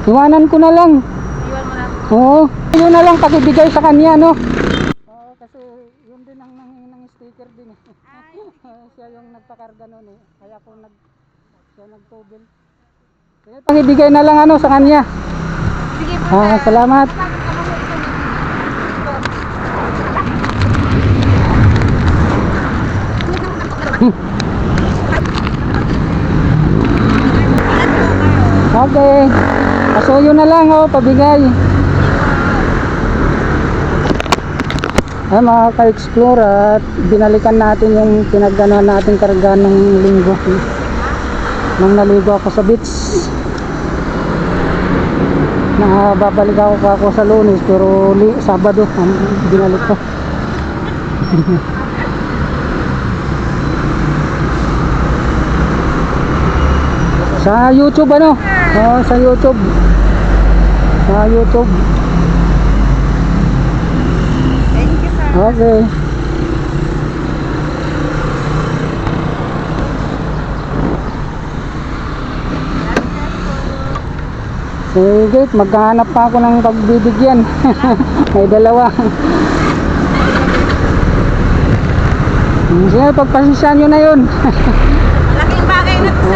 Iwanan ko na lang. Iwan mo na. Oo. Yun na lang pakibigay sa kanya, no? Oo, kasi yun din ang nangingin ng sticker din eh. Siya yung nagpakarga noon eh. Kaya ako siya nagtubil. Kaya pakibigay na lang ano sa kanya. Sige po, Salamat. Okay. Pasuyo na lang oh, pabigay. Ay mga ka-explore, at binalikan natin yung pinagganuhan natin karga ng linggo nang naligo ako sa beach. Babalik ako sa Lunes pero Sabado binalik ko. Sa YouTube ano? Oh, sa YouTube. Sa YouTube. Thank you, sir. Okay. Sige, maghahanap pa ako ng pagbibigyan. May dalawa. Sige, pagpasensyahan nyo na yun. Malaking bagay na to, sir.